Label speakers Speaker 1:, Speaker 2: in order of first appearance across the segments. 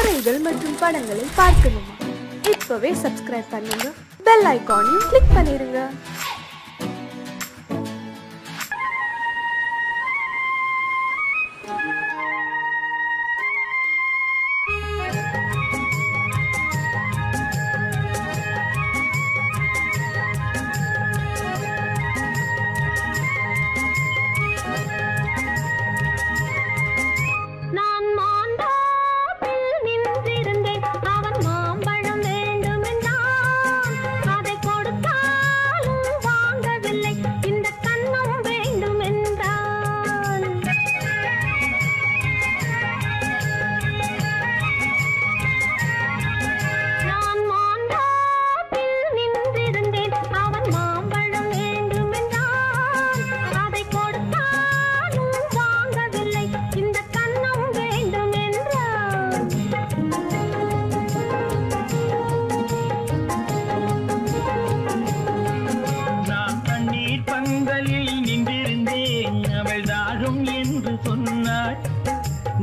Speaker 1: கதைகள் மற்றும் படங்களை பார்க்கணுமா? இப்பவே சப்ஸ்கிரைப் பண்ணுங்க, பெல் ஐகானையும் கிளிக் பண்ணிருங்க.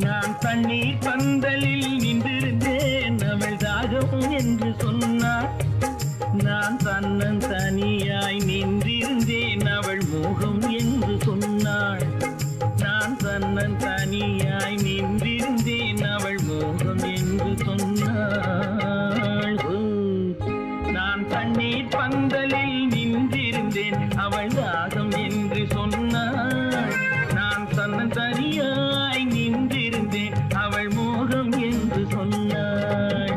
Speaker 2: நான் தண்ணீர் பந்தலில் நின்றிருந்தேன், அவள் தாகம் என்று சொன்னாள். நான் தன்னன் தனியாய் நின்றிருந்தேன், அவள் மோகம் என்று சொன்னாள். நான் தன்னன் தனியாய் நின்றிருந்தேன், அவள் மோகம் என்று சொன்னாள். நான் தண்ணீர் பந்தலில் நின்றிருந்தேன், அவள் தாகம் என்று சொன்னாள். நான் தன்னன் தனியாய் நின்றிருந்தேன், அவள் மோகம் என்று சொன்னாள்.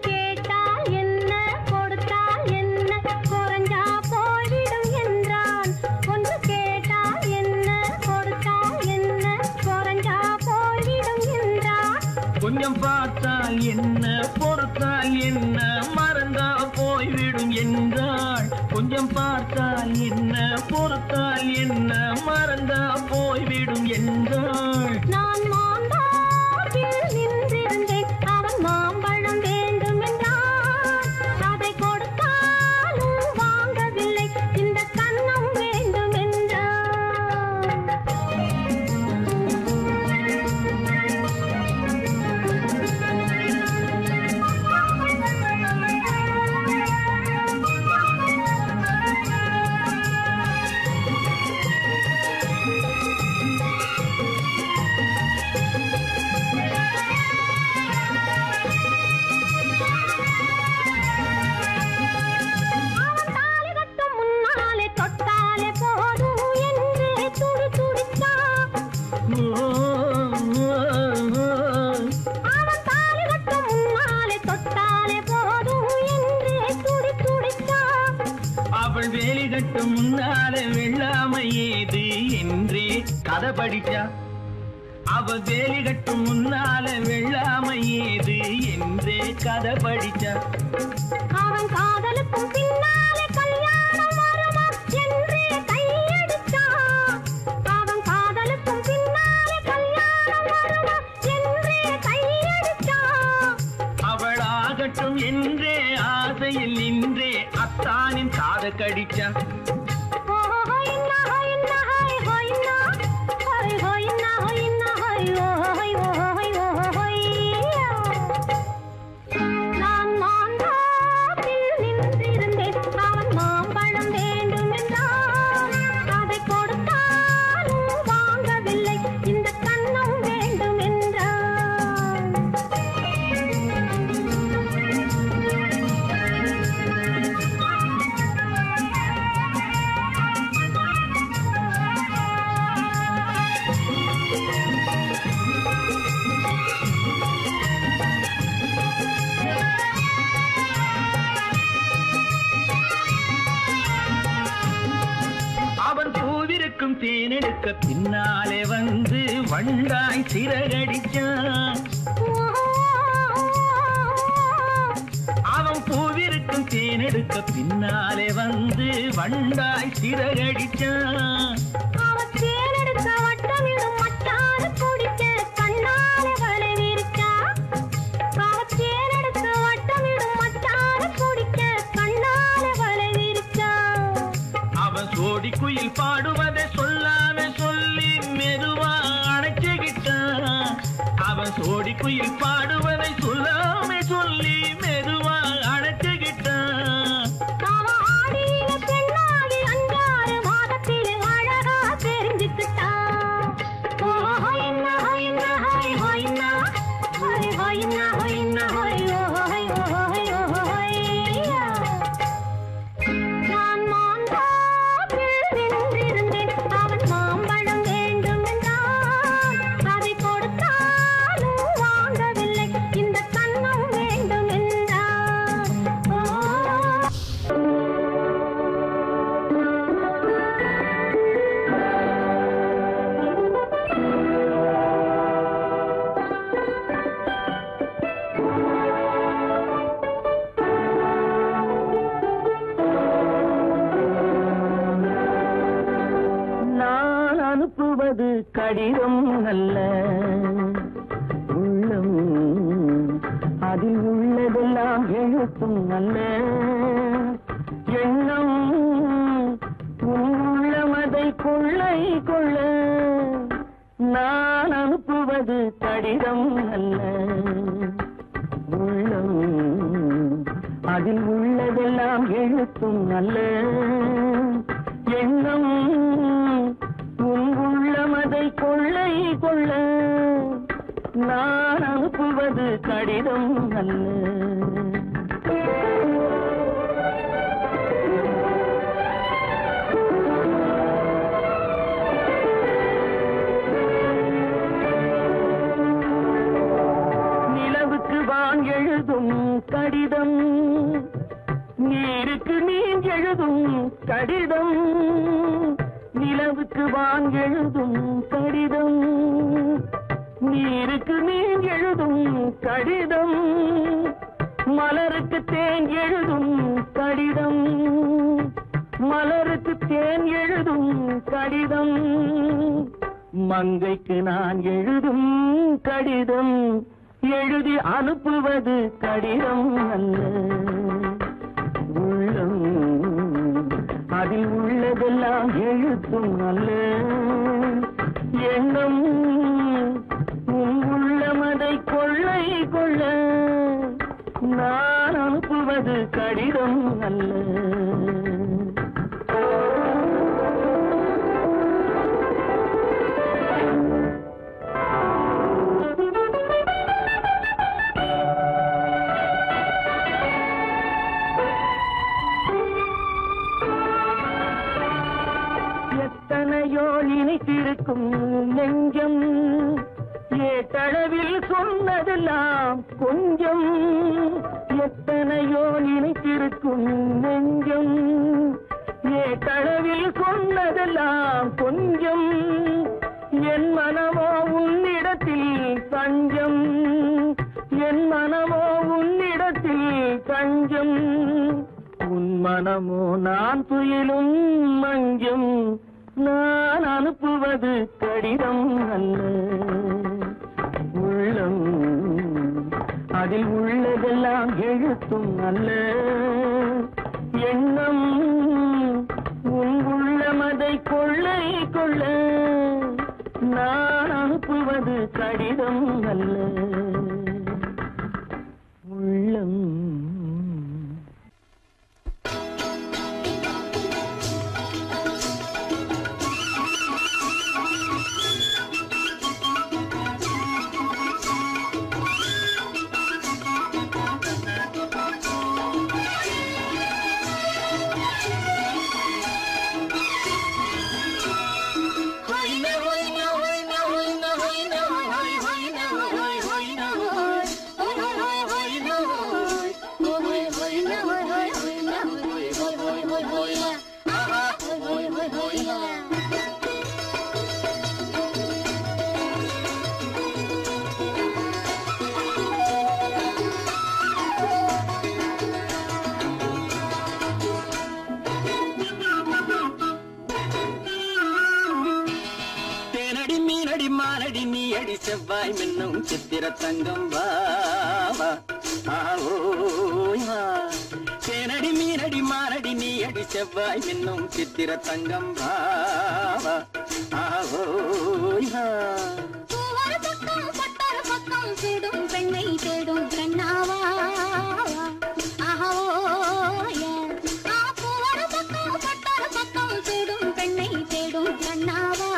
Speaker 3: கேட்டால் என்ன கொடுத்தால் என்ன, குறைஞ்சா போய்விடும் என்றான். ஒன்று கேட்டால் என்ன கொடுத்தால் என்ன, குறைஞ்சா போய்விடும் என்றான்.
Speaker 2: கொஞ்சம் பார்த்தால் என்ன பொறுத்தால் என்ன, மறந்தா போய்விடும் என்றாள். கொஞ்சம் பார்த்தால் என்ன பொறுத்தால் என்ன, மறந்தா போய்விடும் என்றாள்.
Speaker 3: நான் மாந்தாப்பில் நின்றிருந்தேன், அவன் மாம்பழம் வேண்டும் என்றான். அதை கொடுத்தாலும் வாங்கவில்லை, இந்த கன்னம் வேண்டும் என்றான்.
Speaker 2: அவள் வேலி கட்டும் முன்னாலே வெள்ளாமை ஏது என்றே கதை படிச்சா. அவள் வேலி கட்டும் முன்னாலே வெள்ளாமை ஏது என்றே கதை படிச்சா.
Speaker 3: அவன் காதலுக்கும் பின்னாலே கல்யாணம் வருமா என்றே கையடிச்சான். அவன் காதலுக்கும் பின்னாலே கல்யாணம் வருமா என்றே கையடிச்சான்.
Speaker 2: அவள் ஆகட்டும் என்றே ஆசையில் நின்றே அத்தானின் காத கடிச்சா.
Speaker 3: நான் மாந்தாப்பில் நின்றிருந்தேன், அவன் மாம்பழம் வேண்டும் என்றான். அதை கொடுத்தாலும் வாங்கவில்லை, இந்த கன்னம் வேண்டும் என்றான்.
Speaker 2: அவன் பூவிருக்கும் தேனெடுக்க பின்னாலே வந்து வண்டாய் சிறகடிச்சான். அவன் பூவிருக்கும் தேனெடுக்க பின்னாலே வந்து வண்டாய் சிறகடிச்சான்.
Speaker 3: அவன் தேனெடுக்க வட்டமிடும் மட்டான குடிக்க கண்ணாலே வலை விரிச்சா. அவன் தேனெடுக்க வட்டமிடும் மட்டான குடிக்க கண்ணாலே வலை விரிச்சா.
Speaker 2: அவன் சோடிக்குய குயில் பாடுவதை சொல்லாம சொல்லி மெதுவா அணைச்சுக்கிட்டான். அவன் சோடி குயில் பாடுவதை சொல்லாம சொல்லி மெதுவா அணைச்சுக்கிட்டான்.
Speaker 3: அவன் ஆடிய பெண்ணாகி 5-6 மாதத்தில் அழகா தெரிஞ்சுக்கிட்டான். ஓ ஹொய்னா ஹொய்னா ஹொய் ஹொய்னா ஹொய் ஹொய்னா ஹொய்னா ஹொய் ஹொய் ஹொய் ஹொய்யா. நான் மாந்தாப்பில் நின்றிருந்தேன். அவன் மாம்பழம் வேண்டும் என்றான். அதை கொடுத்தாலும் வாங்கவில்லை. இந்த கண்ணம் வேண்டும் என்றான்.
Speaker 2: நான் அனுப்புவது கடிதம் அல்ல, உள்ளம் அதில் உள்ளதெல்லாம் எழுத்தும் அல்ல. எண்ணம் உன் உள்ளமதை கொள்ளை கொள்ள. நான் அனுப்புவது கடிதம் அல்ல, உள்ளம் அதில் உள்ளதெல்லாம் எழுத்தும் அல்ல. எண்ணம் உன் உள்ளமதை கொள்ளை கொள்ள. நான் அனுப்புவது கடிதம் அல்ல. நிலவுக்கு வான் எழுதும் கடிதம், நீருக்கு நீர் எழுதும் கடிதம். நிலவுக்கு வான் எழுதும் கடிதம், நீருக்கு நீர் எழுதும் கடிதம். மலருக்கு தேன் எழுதும் கடிதம், மலருக்கு தேன் எழுதும் கடிதம். மங்கைக்கு நான் எழுதும் கடிதம், எழுதி அனுப்புவது கடிதம் அல்ல. உள்ளம் அதில் உள்ளதெல்லாம் எழுத்தும் அல்ல. எண்ணம் உன் உள்ளமதை கொள்ளை கொள்ள. நான் அனுப்புவது கடிதம் அல்ல. எத்தனையோ நினைத்திருக்கும் நெஞ்சம், ஏட்டளவில் சொன்னதெல்லாம் கொஞ்சம். எத்தனையோ நினைத்திருக்கும் நெஞ்சம், ஏட்டளவில் சொன்னதெல்லாம் கொஞ்சம். என் மனமோ உன்னிடத்தில் தஞ்சம், என் மனமோ உன்னிடத்தில் தஞ்சம். உன் மனமோ நான் துயிலும் மஞ்சம். நான் அனுப்புவது கடிதம் அல்ல. உள்ளம் அதில் உள்ளதெல்லாம் எழுத்தும் அல்ல. எண்ணம் உன் உள்ளமதை கொள்ளை கொள்ள. நான் அனுப்புவது கடிதம் அல்ல. உள்ளம் செவ்வாய் மின்னும் சித்திர தங்கம் வாவா. தேனடி மீனடி மாரடி நீ அடி செவ்வாய் மின்னும் சித்திர தங்கம் பாவா ஆஹோயா
Speaker 3: பூவர பக்கம் பட்டர பக்கம் சூடும் பெண்ணை தேடும் கண்ணாவா ஆஹோயா பூவர பக்கம் பட்டர பக்கம் சூடும் பெண்ணை தேடும் கண்ணாவா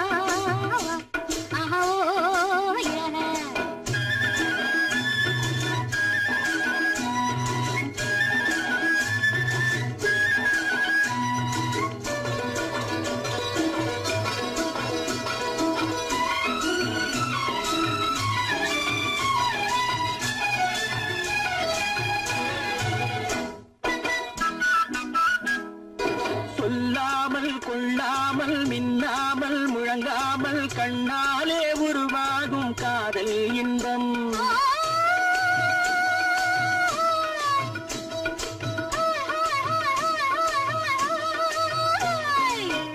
Speaker 3: ஆஹோயா
Speaker 2: சொல்லாமல் கொள்ளாமல் மின்னாமல் முழங்காமல் கண்ணாலே உருவாகும் காதல் இன்பம்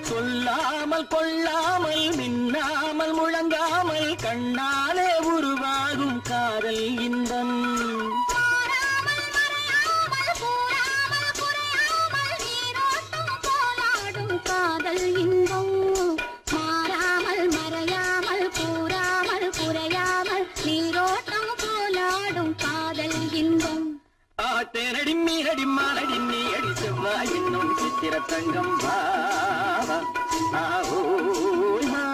Speaker 2: சொல்லாமல் கொள்ளாமல் மின்னாமல் முழங்காமல் கண்ணாலே உருவாகும் காதல் இன்பம்
Speaker 3: காதல் இன்பம் மாறாமல் மறையாமல் கூறாமல் குறையாமல் நீரோட்டம் போலாடும் காதல் இன்பம்
Speaker 2: தேனடி மீனடி மானடி நீ அடி செவ்வாய் என்னும் சித்திர தங்கம் பாவா ஆஹோயா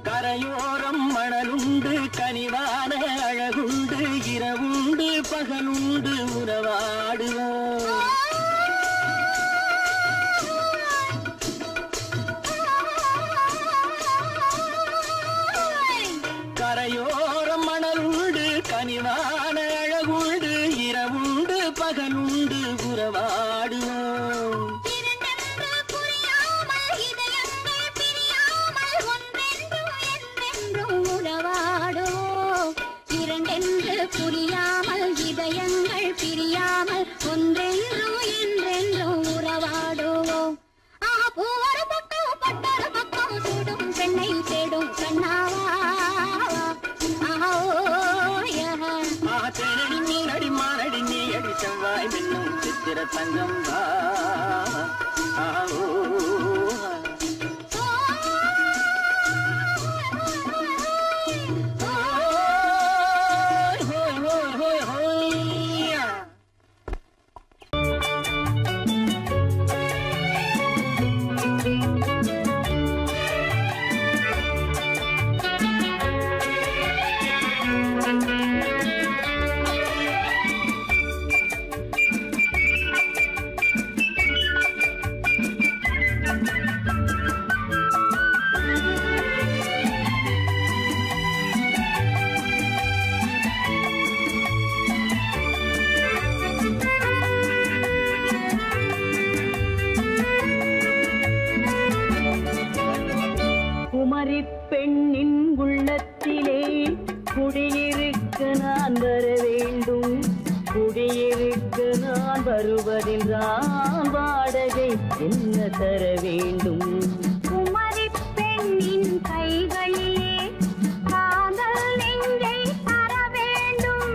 Speaker 2: கரையோரம் மணலுண்டு கனிவான அழகுண்டு இரவுண்டு பகலுண்டு உறவாடுவோம் கரையோரம் மணலுண்டு கனிவான அழகுண்டு இரவுண்டு பகலுண்டு உறவாடுவோம்
Speaker 3: புரியாமல் இதயங்கள் பிரியாமல் ஒன்றென்றும் என்றென்றும் உறவாடுவோம் பூவர பக்கம் பட்டர பக்கம் சூடும் பெண்ணை தேடும் கண்ணாவா
Speaker 2: தேனடி மீனடி மானடி நீ அடி செவ்வாய் மின்னும் சித்திர தங்கம் பாவா ஆஹோயா பெண்ணின் உள்ளத்திலே குடியிருக்க நான் வர வேண்டும் குடியிருக்க நான் வருவதென்றால் வாடகை என்ன தர வேண்டும்
Speaker 3: குமரி பெண்ணின் கைகளிலே காதல் நெஞ்சை தர வேண்டும்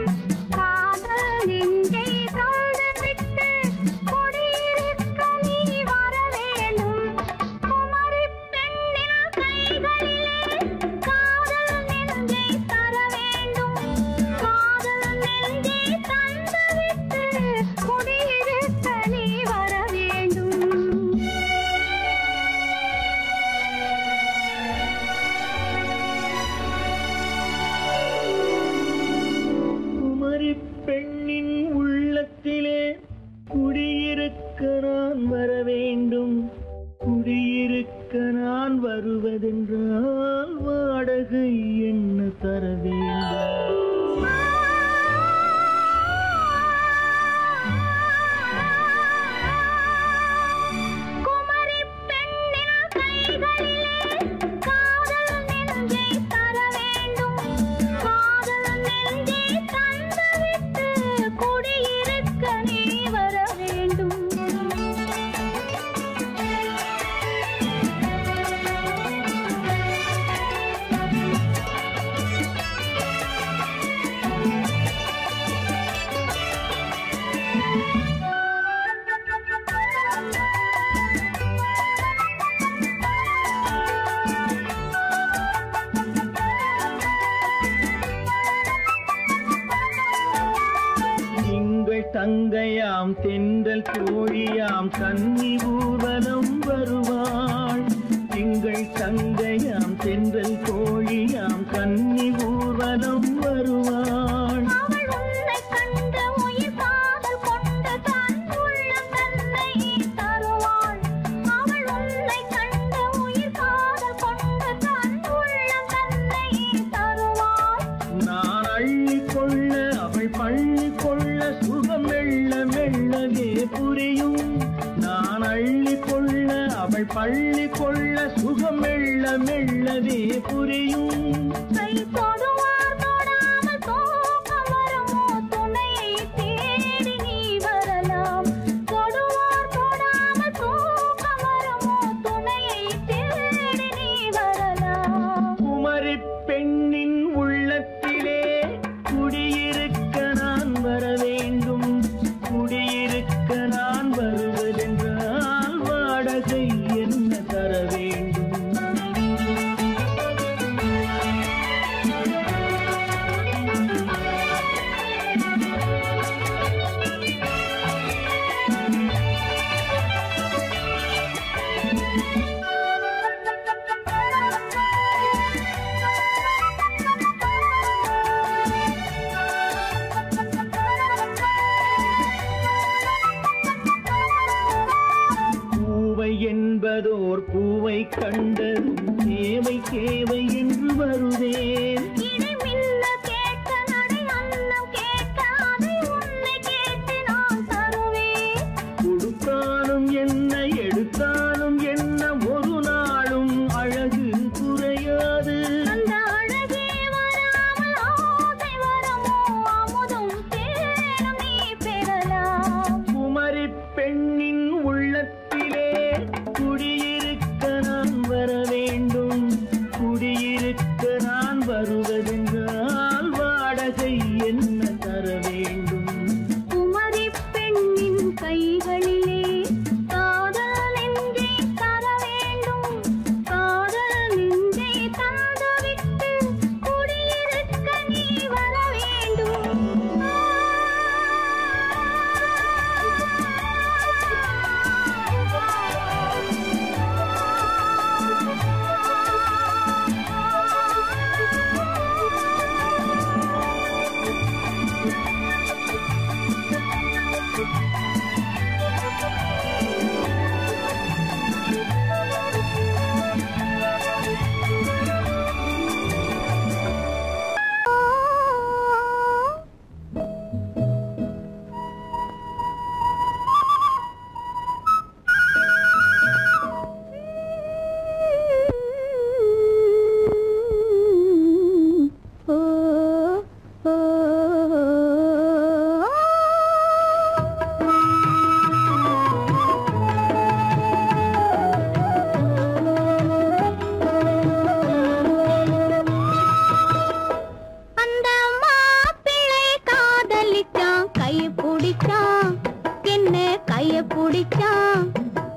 Speaker 3: காதல் நெஞ்சை தந்துவிட்டு குடியிருக்க நீ வர வேண்டும் குமரி பெண்ணின் கைகளிலே காதல் நெஞ்சை தர வேண்டும் காதல் நெஞ்சை தந்துவிட்டு குடியிருக்க நீ வர வேண்டும்
Speaker 2: பெண்ணின் உள்ளத்திலே குடியிருக்க நான் வர வேண்டும் குடியிருக்க நான் வருவதென்றால் வாடகை என்ன தர வேண்டும் காதல் தங்கையாம் தென்றல் தோழியாம் கன்னி ஊர்வலம் வருவாள். திங்கள் தங்கையாம் தென்றல் தோழியாம் கன்னி ஊர்வலம் வருவாள்.
Speaker 3: அவள் உன்னை கண்டு உயிர் காதல் கொண்டு தன் உள்ளம் தன்னை தருவாள். அவள் உன்னை கண்டு உயிர் காதல் கொண்டு தன் உள்ளம் தன்னை தருவாள்.
Speaker 2: நான் அள்ளி கொள்ள அவள் பள்ளி கொள்ள சுகம் மெல்ல மெல்லவே புரியும். நான் அள்ளி கொள்ள அவள் பள்ளி கொள்ள சுகம் மெல்ல மெல்லவே புரியும்.
Speaker 3: கை தொடுவார் தொடாமல் தூக்கம் வருமோ துணையை தேடி நீ வரலாம். தொடுவார் தொடாமல் தூக்கம் வருமோ துணையை தேடி நீ வரலாம்.
Speaker 2: குமரி பெண்ணின் உள்ளத்திலே குடியிருக்க நான் வர வேண்டும். குடியிருக்க நான் வருவதென்றால் வாடகை என்ன தர வேண்டும்? பூவை என்பதோர் பூவை கண்டதும் தேவை தேவை என்று வருவேன்.
Speaker 3: இடி மின்ன கேட்க நடை அன்னம் கேட்க அதை உன்னை கேட்டு நான் தருவேன்.
Speaker 2: கொடுத்தாலும் என்ன எடுத்தாலும் என்ன ஒரு நாளும் அழகு குறையாது.
Speaker 3: அந்த அழகே வராமல் ஆசை வரமோ அமுதும் தேனும் நீ பெறலாம்.
Speaker 2: குமரி பெண்ணின் உள்ளத்திலே குடியிருக்க நான் வர வேண்டும். குடியிருக்க நான் வருவதென்றால் வாடகை என்ன தர வேண்டும்?
Speaker 3: குமரி பெண்ணின் கைகளிலே காதல் நெஞ்சை தர வேண்டும். காதல் நெஞ்சை தந்துவிட்டு குடியிருக்க நீ வர வேண்டும். அந்த மாப்பிள்ளை காதலிச்சான், கையை பிடிச்சான், என்ன கையை பிடிச்சான்.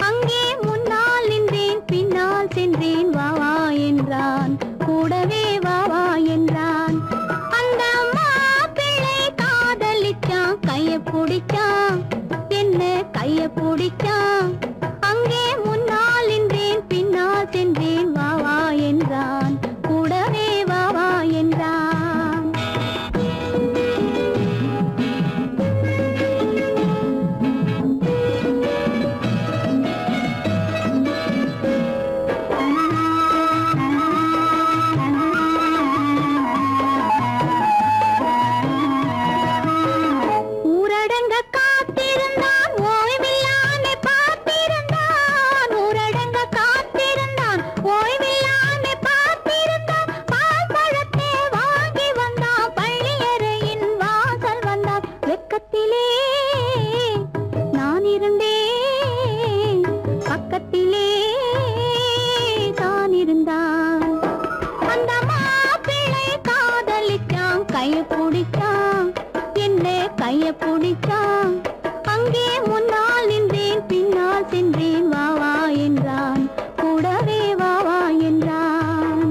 Speaker 3: அங்கே முன்னால் நின்றேன், பின்னால் சென்றேன், வா வா என்றான், கூடவே வா வா என்றான். அந்த மாப்பிள்ளை காதலிச்சான், கையை பிடிச்சான், என்ன கையை பிடிச்சான். அங்கே முன்னால் நின்றேன், பின்னால் சென்றேன், வா வா என்றான், கூடவே வா வா என்றான். ஊரடங்க காத்திருந்தான், ஓய்வில்லாமே பார்த்திருந்தான். ஊரடங்க காத்திருந்தான், ஓய்வில்லாமே பார்த்திருந்தான். பால் பழத்தை வாங்கி வந்தான், பள்ளியறையின் வாசல் வந்தான். வெக்கத்திலே நான் இருந்தேன், பக்கத்திலே தான் இருந்தான். அந்த மாப்பிள்ளை காதலிச்சான், கையை பிடிச்சான், என்ன கையை பிடிச்சான். அங்கே முன்னால் நின்றேன், பின்னால் சென்றேன், வா வா என்றான், கூடவே வா வா என்றான்.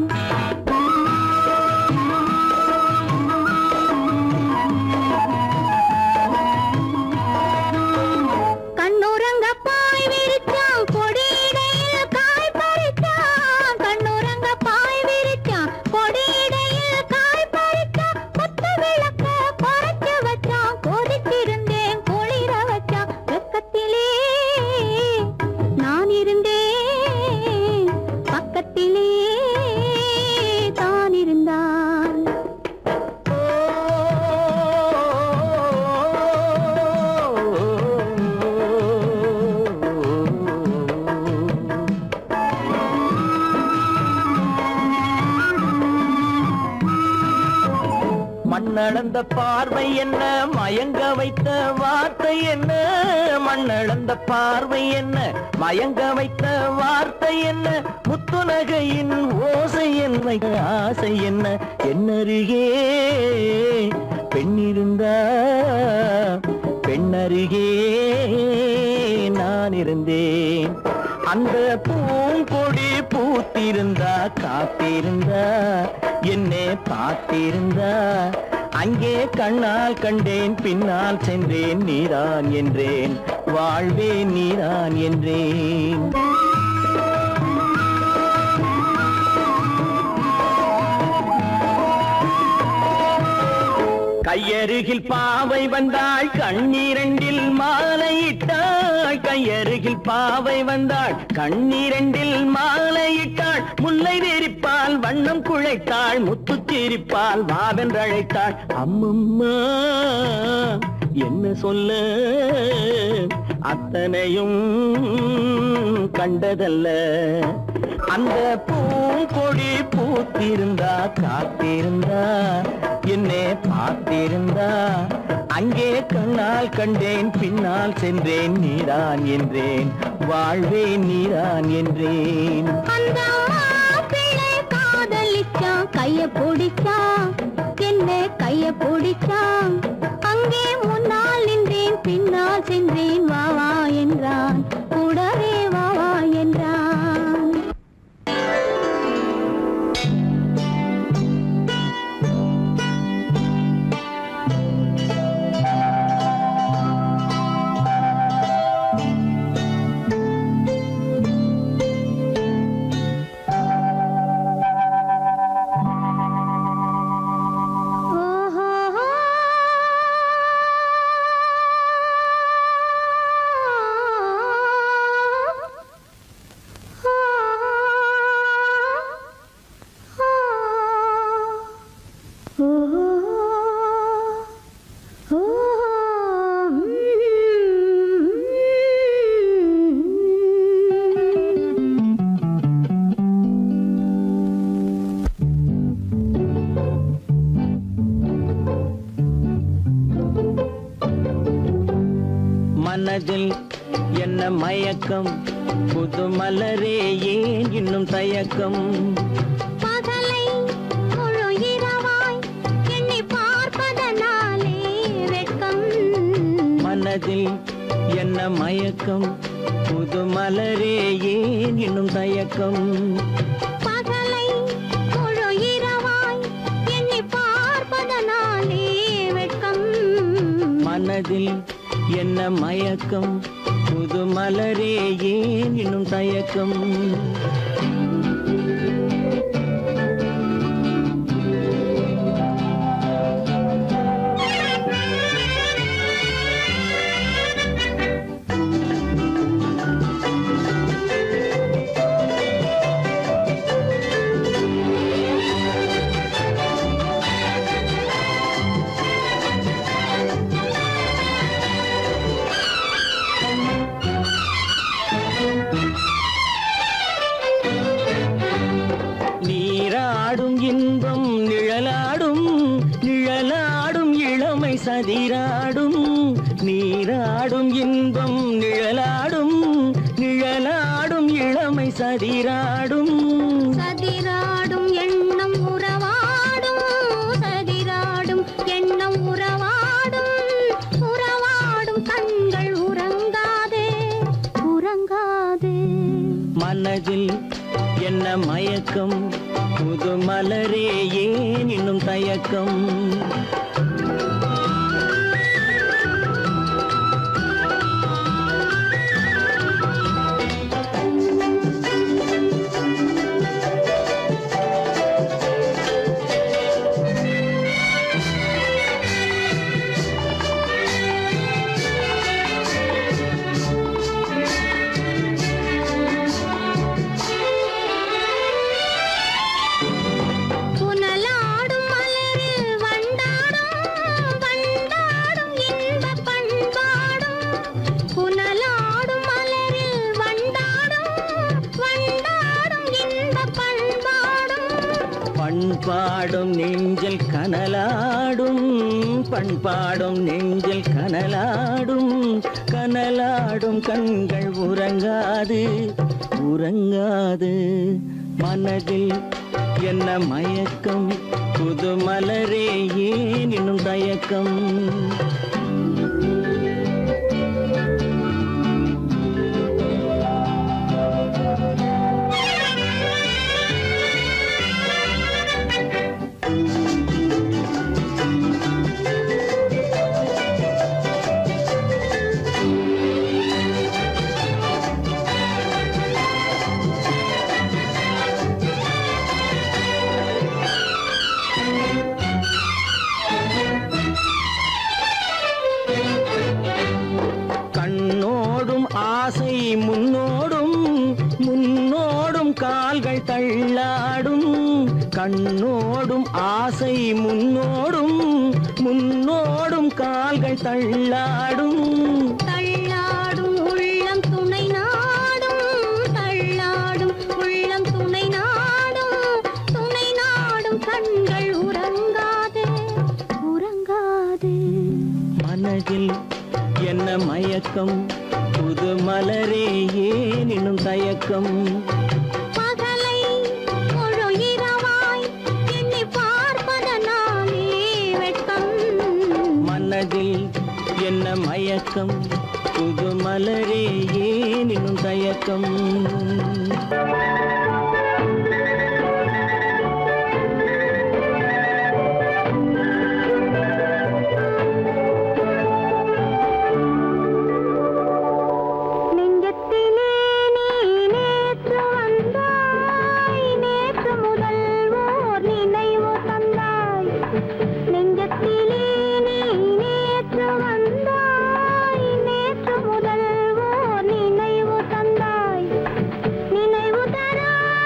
Speaker 2: மண்ணளந்த பார்வை என்ன மயங்க வைத்த வார்த்தை என்ன மண்ணளந்த பார்வை என்ன மயங்க வைத்த வார்த்தை என்ன முத்துநகையின் ஓசை என்ன ஆசை என்ன என்னருகே பெண்ணிருந்தா பெண்ணருகே நான் இருந்தேன் அந்த பூங்கொடி பூத்திருந்தா காத்திருந்தா என்னை பார்த்திருந்தா அங்கே கண்ணால் கண்டேன் பின்னால் சென்றேன் நீதான் என்றேன் வாழ்வே நீதான் என்றேன் கையருகில் பாவை வந்தாள் கண்ணீரண்டில் மாலையிட்டாள் கையருகில் பாவை வந்தாள் கண்ணீரண்டில் மாலையிட்டாள் முல்லை வெறிப்பால் வண்ணம் குழைத்தாள் முத்து சிரிப்பால் வாவென்றழைத்தாள் அம்மம்மா என்ன சொல்ல அத்தனையும் கண்டதல்ல அந்த பூங்கொடி பூத்திருந்தா காத்திருந்தா என்னை பார்த்திருந்தா அங்கே கண்ணால் கண்டேன் பின்னால் சென்றேன் நீதான் என்றேன் வாழ்வே நீதான் என்றேன்
Speaker 3: அந்த மாப்பிள்ளை காதலிச்சான் கைய பிடிச்சான் என்ன கைய பிடிச்சான் அங்கே முன்னால் நின்றேன் பின்னால் சென்றேன் வா வா என்றான் கூடவே வா வா என்றான்
Speaker 2: மனதில் என்ன மயக்கம் புது மலரே ஏன் இன்னும் தயக்கம்
Speaker 3: பகலை முழு இரவாய் எண்ணி பார்ப்பதனாலே வெட்கம்
Speaker 2: மனதில் என்ன மயக்கம் புது மலரே ஏன் இன்னும் தயக்கம்
Speaker 3: பகலை முழு இரவாய் எண்ணி பார்ப்பதனாலே வெட்கம்
Speaker 2: மனதில் என்ன மயக்கம் புது மலரே ஏன் இன்னும் தயக்கம் இன்பம் நிழலாடும் நிழலாடும் இளமை சதிராடும் நீராடும் இன்பம் நிழலாடும் நிழலாடும் இளமை சதிராடும்
Speaker 3: சதிராடும் எண்ணம் உறவாடும் சதிராடும் எண்ணம் உறவாடும் உறவாடும் கண்கள் உறங்காதே உறங்காதே
Speaker 2: மனதில் என்ன மயக்கம் புது மலரே ஏன் இன்னும் தயக்கம்
Speaker 3: புனலாடும் மலரில் வண்டாடும்
Speaker 2: பாடும் நெஞ்சில் கனலாடும் பண்பாடும் நெஞ்சில் கனலாடும் கனலாடும் கண்கள் உறங்காது உறங்காது மனதில் என்ன மயக்கம் புது மலரே ஏன் இன்னும் தயக்கம் ஆசை முன்னோடும் முன்னோடும் கால்கள் தள்ளாடும் கண்ணோடும் ஆசை முன்னோடும் முன்னோடும் கால்கள் தள்ளாடும்
Speaker 3: தள்ளாடும் உள்ளம் துணை நாடும் தள்ளாடும் உள்ளம் துணை நாடும் கண்கள் உறங்காதே உறங்காதே
Speaker 2: மனதில் என்ன மயக்கம் புது மலரே ஏன் இன்னும் தயக்கம்
Speaker 3: பகலை முழு இரவாய் எண்ணி பார்ப்பதனாலே வெட்கம்
Speaker 2: மனதில் என்ன மயக்கம் புது மலரே ஏன் இன்னும் தயக்கம்
Speaker 3: நினைவு தராய்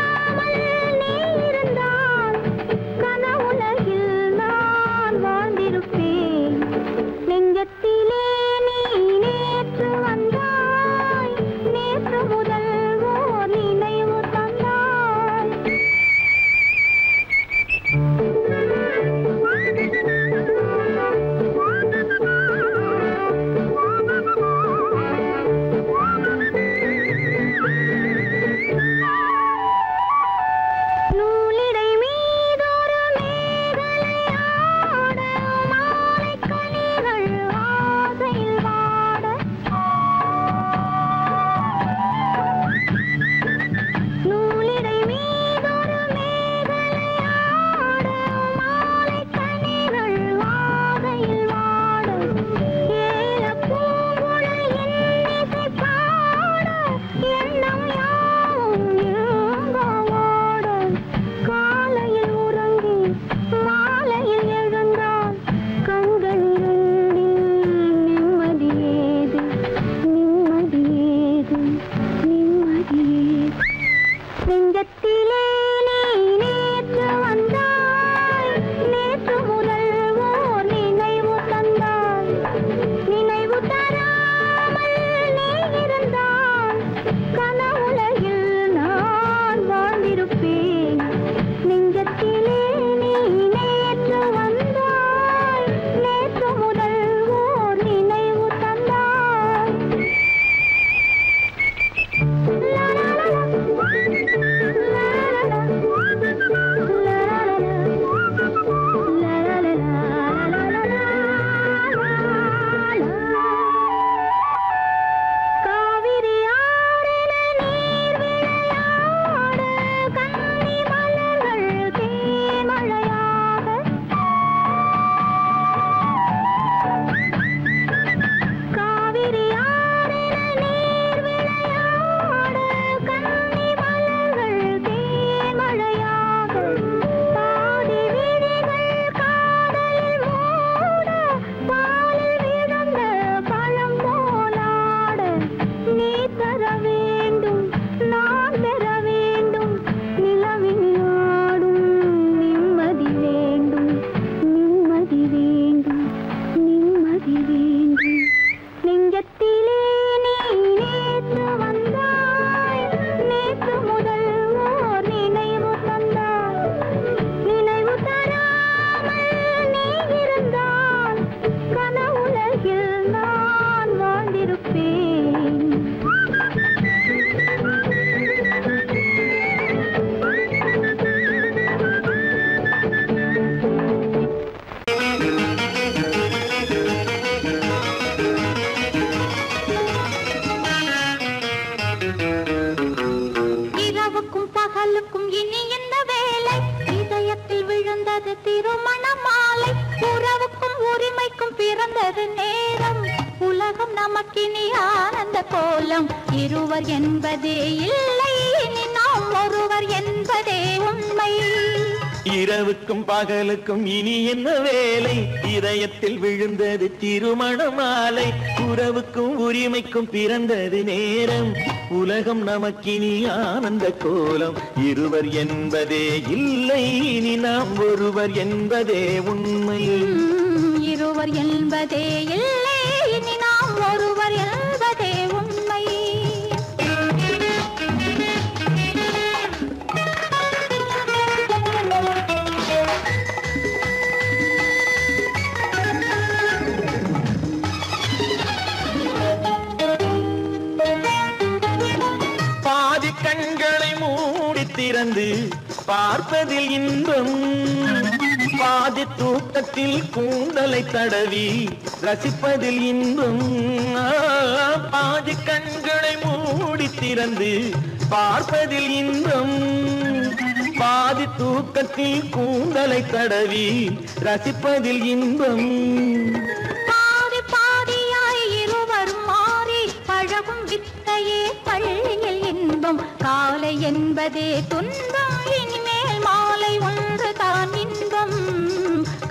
Speaker 3: நமக்கினி ஆனந்த கோலம் இருவர் என்பதே இல்லை இனி நாம் ஒருவர் என்பதே உண்மை
Speaker 2: இரவுக்கும் பகலுக்கும் இனி என்ன வேலை இதயத்தில் விழுந்தது திருமண மாலை உறவுக்கும் உரிமைக்கும் பிறந்தது நேரம் உலகம் நமக்கினி ஆனந்த கோலம் இருவர் என்பதே இல்லை இனி நாம் ஒருவர் என்பதே உண்மை
Speaker 3: இருவர் என்பதே இல்லை இனி நாம் ஒருவர் என்பதே உண்மை
Speaker 2: பாதி கண்களை மூடி திறந்து பார்ப்பதில் இன்பம் பாதி தூக்கத்தில் கூந்தலை தடவி ரசிப்பதில் இன்பம் பாதி கண்களை மூடி திறந்து பார்ப்பதில் இன்பம் பாதி தூக்கத்தில் கூந்தலை தடவி ரசிப்பதில் இன்பம்
Speaker 3: பாதி பாதியாய் இருவர் மாறி பழகும் வித்தையே பள்ளியில் இன்பம் காலை என்பதே துன்பம் இனிமேல் மாலை ஒன்று தான் இன்பம்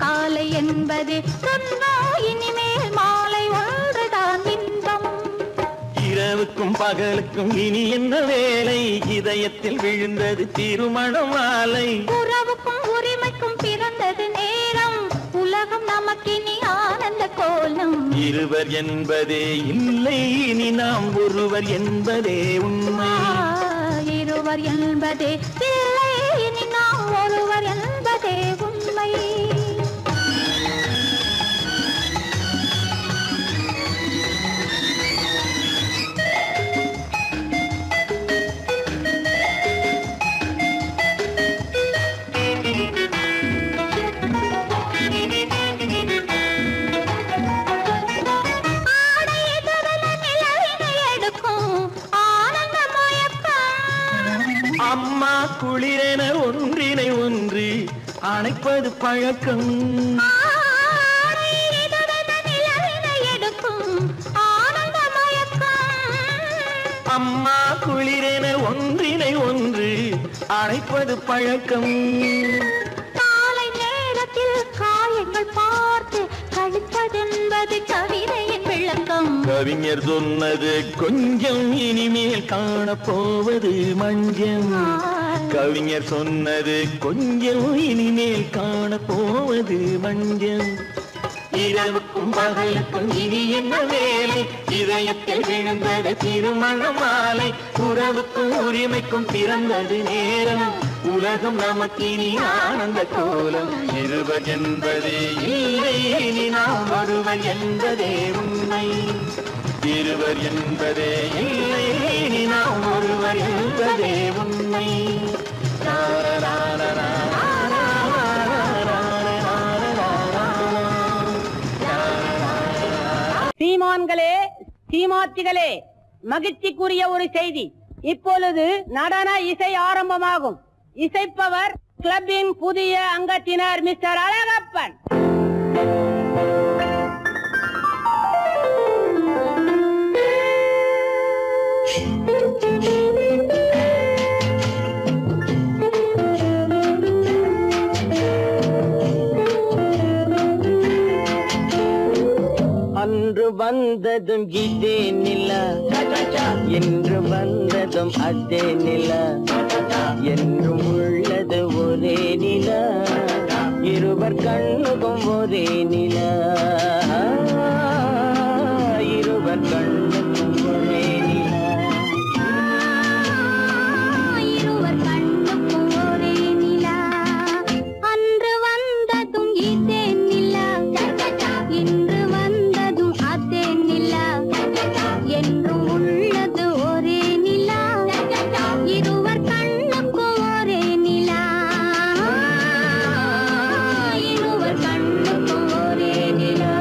Speaker 3: காலை என்பதே துன்பம் இனிமேல் மாலை ஒன்று தான் இன்பம்
Speaker 2: இரவுக்கும் பகலுக்கும் இனி என்ன வேலை இதயத்தில் விழுந்தது திருமண மாலை
Speaker 3: உறவுக்கும் உரிமைக்கும் பிறந்தது நேரம் உலகம் நமக்கினி ஆனந்த கோலம்
Speaker 2: இருவர் என்பதே இல்லை இனி நாம் ஒருவர் என்பதே உண்மை
Speaker 3: இருவர் என்பதே இல்லை இனி நாம் ஒருவர் என்பதே உண்மை
Speaker 2: அம்மா குளிரென ஒன்றினை ஒன்று அணைப்பது பழக்கம் அம்மா குளிரென ஒன்றினை ஒன்று அணைப்பது பழக்கம்
Speaker 3: காலை நேரத்தில் காயங்கள் பார்த்து கழிப்பதென்பது கவிதையின் விளக்கம்
Speaker 2: கவிஞர் சொன்னது கொஞ்சம் இனிமேல் காணப்போவது மஞ்சம் கவிஞர் சொன்னது கொஞ்சம் இனிமேல் காணப்போவது மஞ்சம் இரவுக்கும் பகலுக்கும் இனி என்ன வேலை இதயத்தில் விழுந்தது திருமண மாலை உறவுக்கும் உரிமைக்கும் பிறந்தது நேரம் உலகம் நமக்கினி ஆனந்த கோலம் இருவர் என்பதே இல்லை இனி நாம் ஒருவர் என்பதே உண்மை இருவர் என்பதே இல்லை இனி நாம் ஒருவர் என்பதே உண்மை
Speaker 4: சீமான்களே சீமாத்திகளே மகிழ்ச்சிக்குரிய ஒரு செய்தி இப்பொழுது நடன இசை ஆரம்பமாகும் இசைப்பவர் கிளப்பின் புதிய அங்கத்தினர் மிஸ்டர் அழகப்பன்
Speaker 5: அன்று வந்ததும் இதே நிலா என்று வந்ததும் அதே நிலா என்றும் உள்ளது ஒரே நிலா இருவர் கண்ணுக்கும் ஒரே நிலா இருவர் கண்ணுக்கும் ஒரே நிலா
Speaker 3: இருவர் கண்ணுக்கும் ஒரே நிலா அன்று வந்ததும் இதே நிலா இன்று வந்ததும் அதே நிலா என்றும் உள்ளது ஒரே நிலா இருவர் கண்ணுக்கும் ஒரே நிலா இருவர் கண்ணுக்கும் ஒரே நிலா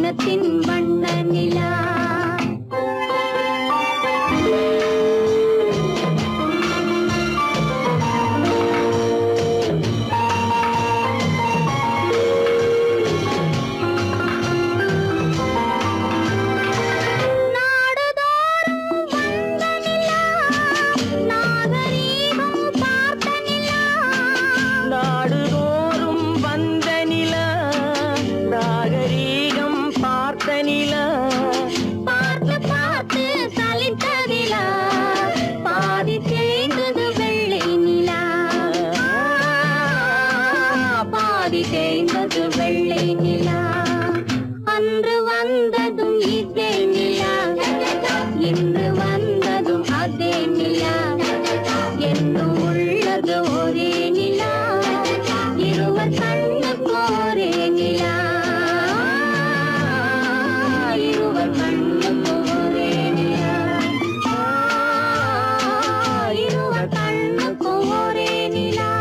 Speaker 3: தினத்தின் வண்ண நிலா. அன்று வந்ததும் இதே நிலா, இன்று வந்ததும் அதே நிலா, என்னும் உள்ளது ஒரே நிலா, இருவர் கண்ணுக்கு ஒரே நிலா, இருவர் கண்ணுக்கு ஒரே நிலா, இருவர் கண்ணுக்கு ஒரே நிலா.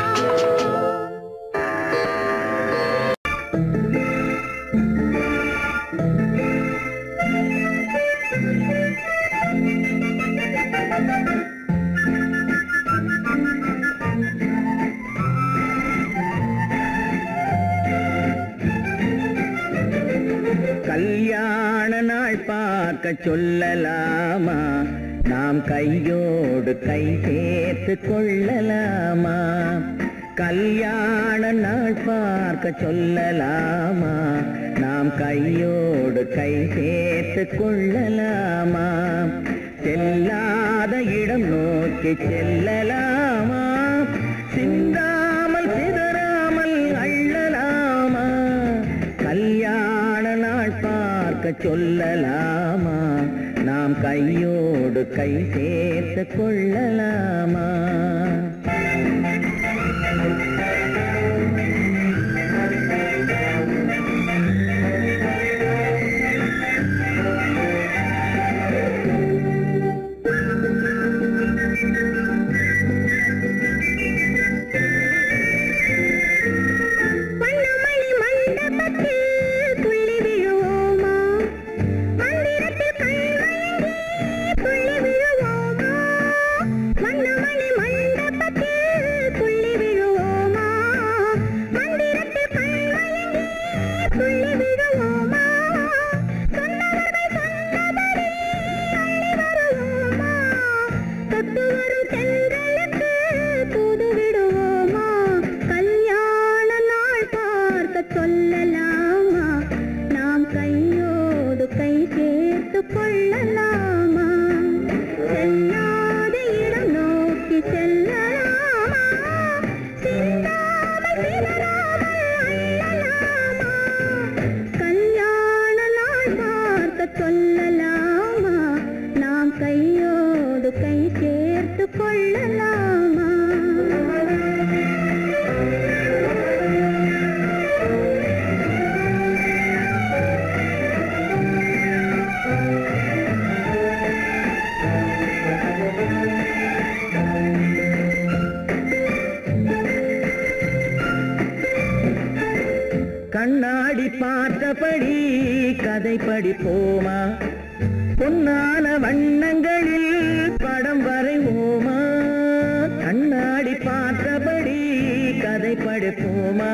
Speaker 5: கல்யாண நாள் பார்க்க சொல்லலாமா, நாம் கையோடு கை சேர்த்து கொள்ளலாமா. கல்யாண நாள் பார்க்க சொல்லலாமா, நாம் கையோடு கை சேர்த்து கொள்ளலாமா. செல்லாத இடம் நோக்கி செல்லலாமா, சிந்தாமல் சிதறாமல் அள்ளலாமா. கல்யாண நாள் பார்க்க சொல்லலாமா, நாம் கையோடு கை சேர்த்து கொள்ளலாமா. கண்ணாடி பார்த்தபடி கதை படிப்போமா, பொன்னான வண்ணங்களில் படம் வரைவோமா. கண்ணாடி பார்த்தபடி கதை படிப்போமா,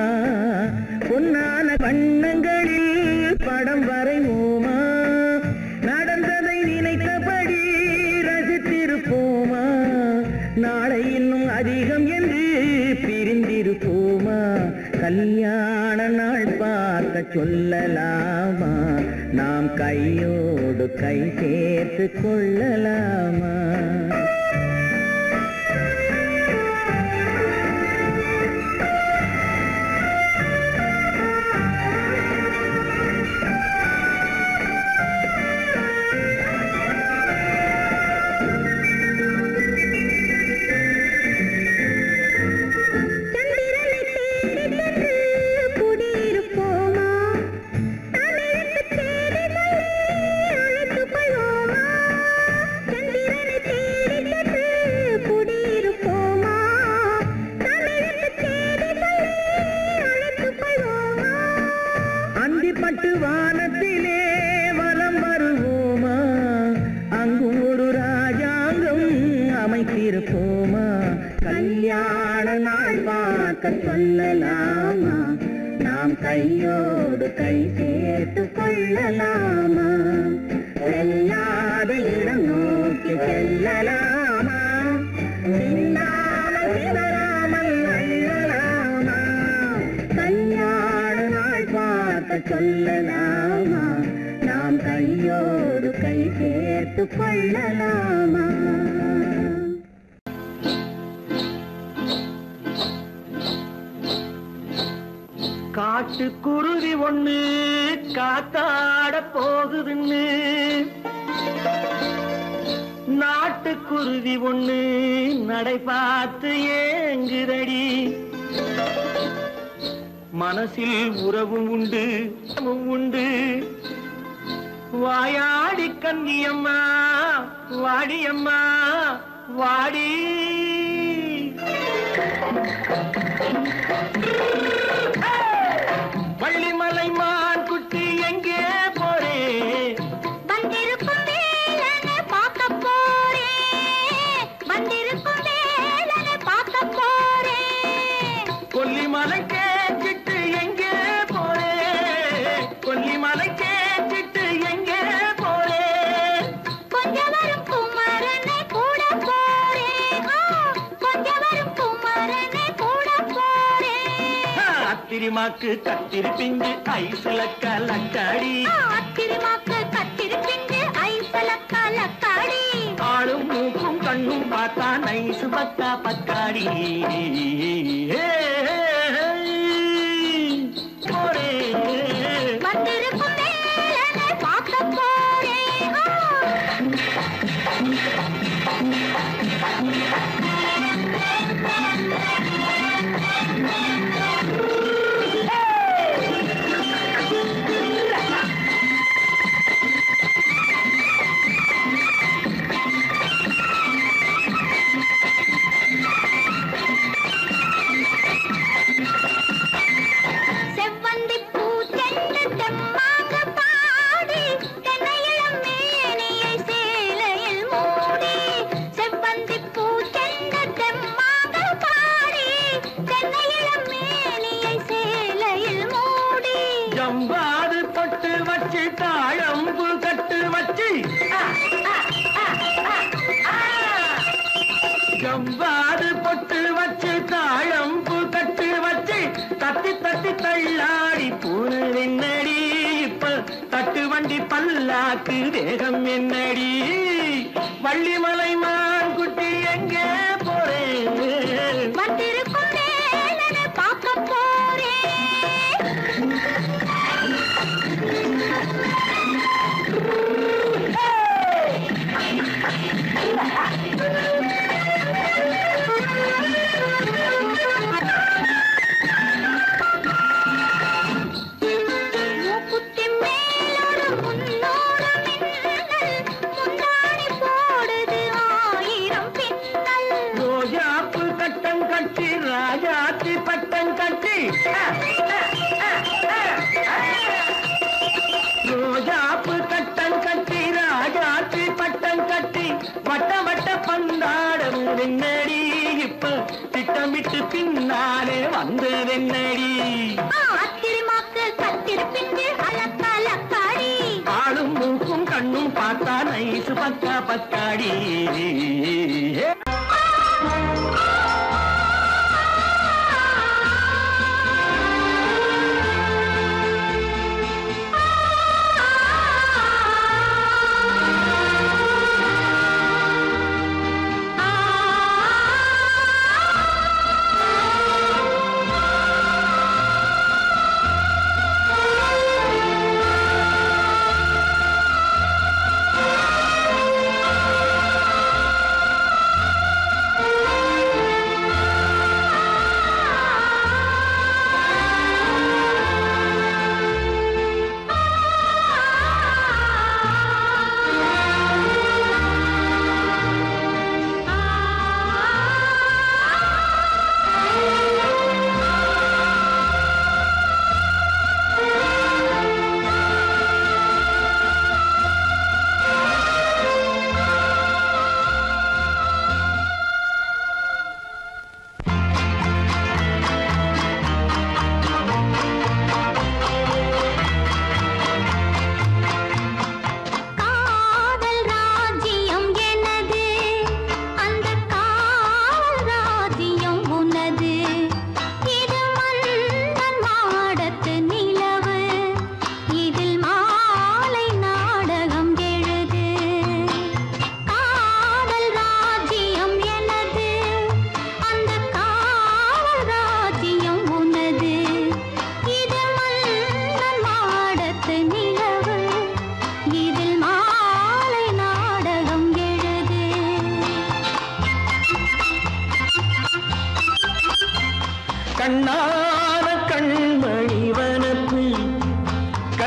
Speaker 5: பொன்னான வண்ணங்களில் படம் வரைவோமா. நடந்ததை நினைத்தபடி ரசித்திருப்போமா, நாளை இன்னும் அதிகம் என்று பிரிந்திருப்போமா. கல்யாண நாள் பார்க்க சொல்லலாமா, நாம் கையோடு கை சேர்த்து கொள்ளலாமா. வானத்திலே பார்க்க சொல்லலாமா நாம் கையோடு கை சேர்த்து கொள்ளலாமா செல்லாத இடம் நோக்கி செல்லலாமா சின்னாமல் சிதறாமல் அள்ளலாமா கல்யாண நாள் பார்க்க சொல்லலாமா நாம் கையோடு கை சேர்த்து கொள்ளலாமா
Speaker 2: காட்டுக்குருவி ஒண்ணு காத்தாட போகுதுன்னு நாட்டுக்குருவி ஒண்ணு நடை பார்த்து ஏங்குதடி மனசில் உறவும் உண்டு உண்டு வாயாடி கன்னியம்மா வாடியம்மா வாடி வள்ளிமலை மான் குட்டி எங்கே போறே
Speaker 3: வந்திருக்கும் வேலனை பார்க்க போறேன் வந்திருக்கும் வேலனை பார்க்க போறேன்
Speaker 2: கொல்லிமலை கேச்சிட்டு எங்கே போறே கொல்லிமலை கேச்சிட்டு எங்கே போறே
Speaker 3: கொஞ்சம் வரும் குமரனை கூட போறேன் கொஞ்சம் வரும் குமரனை கூட போறேன்
Speaker 2: அத்திரிமாக்கு கத்திருப்பிஞ்சு ஐசுல கலக்காடி
Speaker 3: அத்திரிமாக்கு கத்திருப்பிஞ்சு ஐசல கலக்காடி
Speaker 2: ஆளும் மூக்கும் கண்ணும் பார்த்தா நைசு பக்கா பக்காடி போறே
Speaker 3: வந்திருக்கும் வேலனை பார்க்க போறேன் செவ்வந்தி பூ செண்டு தெம்மாக பாடி தென்னையிளம் மேனியை சேலையில் மூடி செவ்வந்தி பூ செண்டு தெம்மாக பாடி தென்னையிளம் மேனியை சேலையில் மூடி
Speaker 2: ஜம்பாது பட்டு வச்சு தாழம்பு கட்டு வச்சு ஜம்பாது பொட்டு வச்சு தாழம்பு கட்டு வச்சு தட்டி தட்டி தள்ளாடி பூனு என்னடி இப்ப தட்டு வண்டி பல்லாக்கு வேகம் என்னடி வள்ளிமலை மான் குட்டி எங்கே போறேன்
Speaker 3: வந்திருக்கும் வேலனை பார்க்க போறேன் மூக்குத்தி மேலோடு முன்னோடு மின்னல் முந்தாணி போடுது ஆயிரம் பின்னல்
Speaker 2: ரோஜாப்பு கட்டம் கட்டி ராஜாத்தி பட்டம் கட்டி ரோஜாப்பு கட்டம் கட்டி ராஜாத்தி பட்டம் கட்டி வட்ட வட்ட பந்தாடம் என்னடி இப்ப திட்டமிட்டு பின்னாலே வந்து என்னடி
Speaker 3: அத்திரிமாக்கு கத்திருப்பிஞ்சு அலக்காடி
Speaker 2: ஆளும் மூக்கும் கண்ணும் பார்த்தா நைசு பக்கா பக்காடி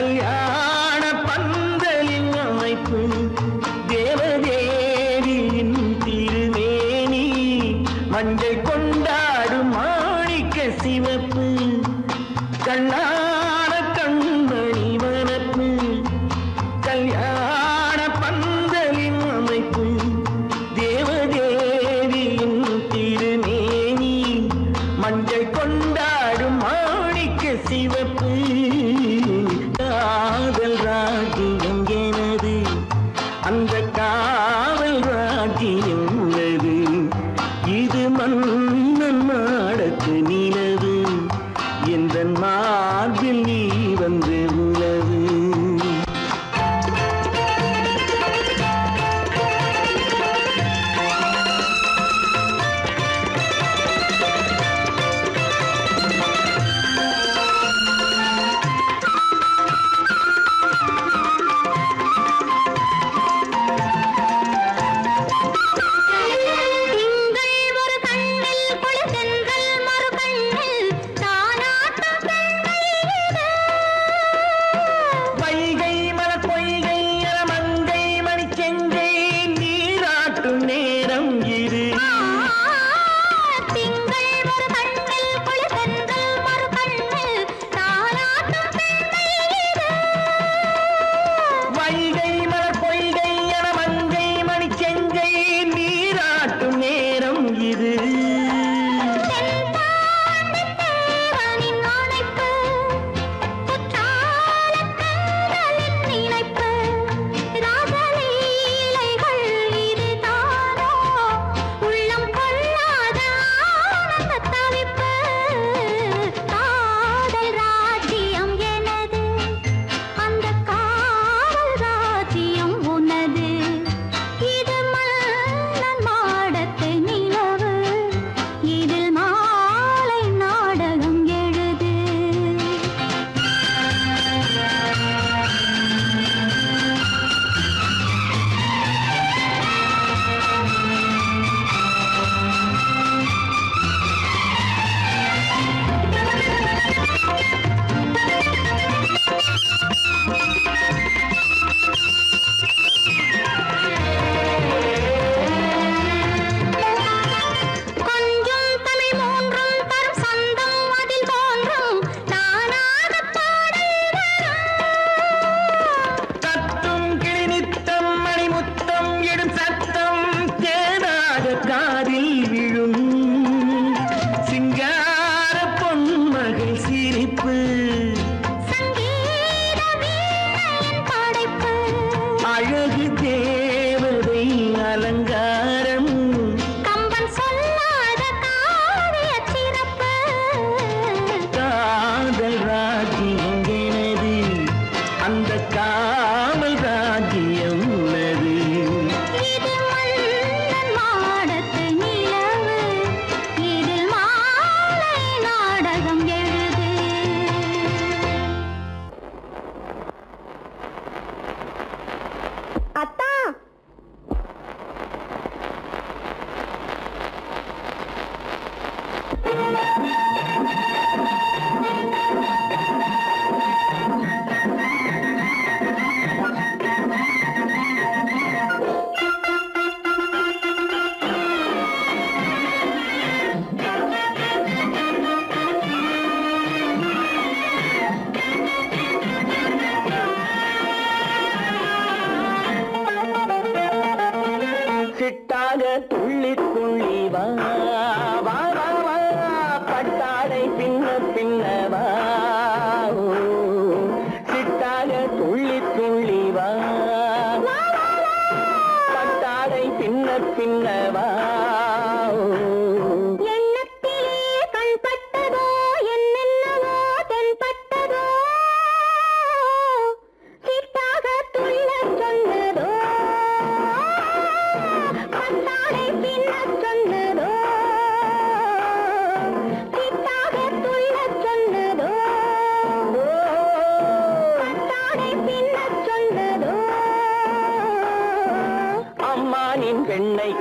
Speaker 2: கல்யாண பந்தலின் அமைப்பு தேவதேவியின் திருமேனி மஞ்சள் கொண்டாடும் மாணிக்க சிவப்பு கண்ணான கண்மணி வனப்பு கல்யாண பந்தலின் அமைப்பு தேவதேவியின் திருமேனி மஞ்சள் கொண்டாடும் மாணிக்க சிவப்பு காதல் ராஜ்யம் எனது அந்த காவல் ராஜ்யம் உள்ளது இது மன்னன் நாடத்து நிலவு எந்த மார்பில் நீ வந்து உலவு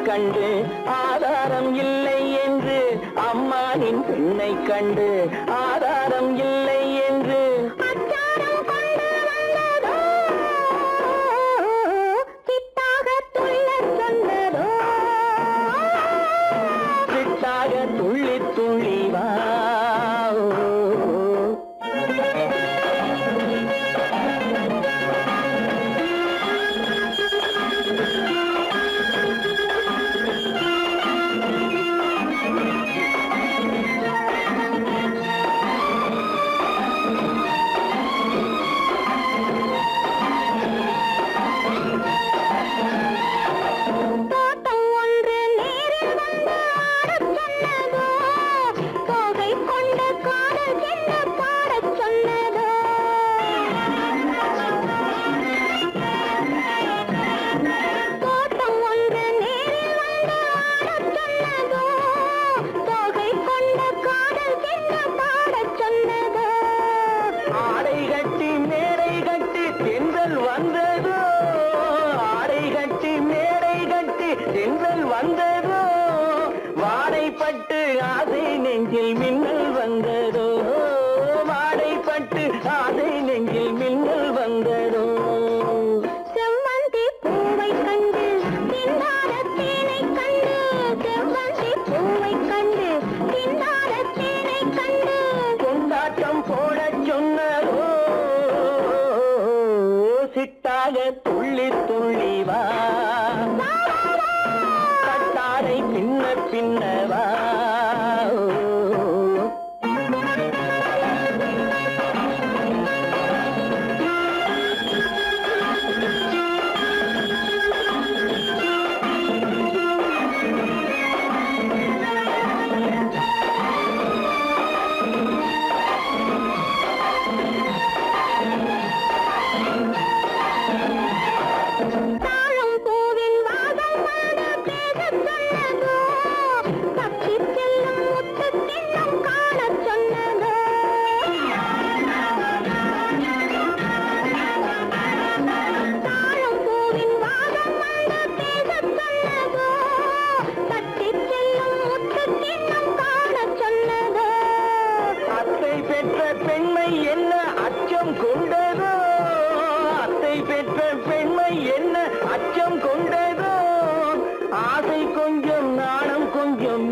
Speaker 6: கண்டு ஆதாரம் இல்லை என்று அம்மானின் பெண்ணை கண்டு ஆதாரம் இல்லை என்று அச்சாரம் கொண்டு சிட்டாக துள்ளி துள்ளி வா கட்டாரை பின்ன பின்னவா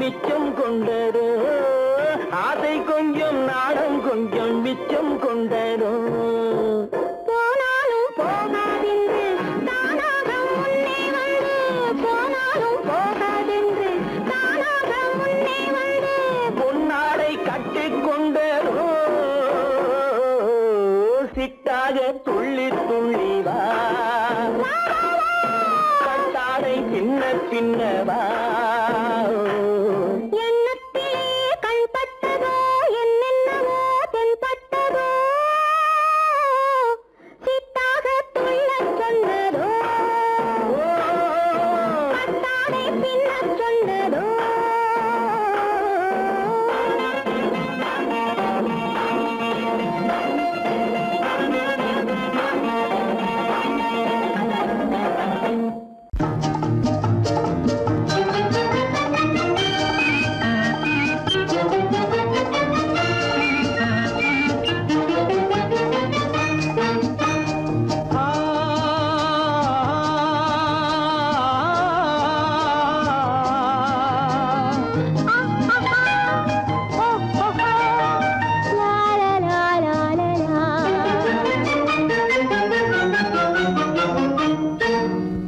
Speaker 6: மிச்சம் கொண்டரோ ஆசை கொஞ்சம் நாடம் கொஞ்சம் மிச்சம் கொண்டரோ
Speaker 3: போனாலும் போகாதென்று தானாக முன்னே வந்து போனாலும் போகாதென்று தானாக முன்னே வந்து
Speaker 6: பொன்னாடை கட்டிக் கொண்டரோ சிட்டாக துள்ளி துள்ளி வா கட்டாடை பின்ன பின்னவா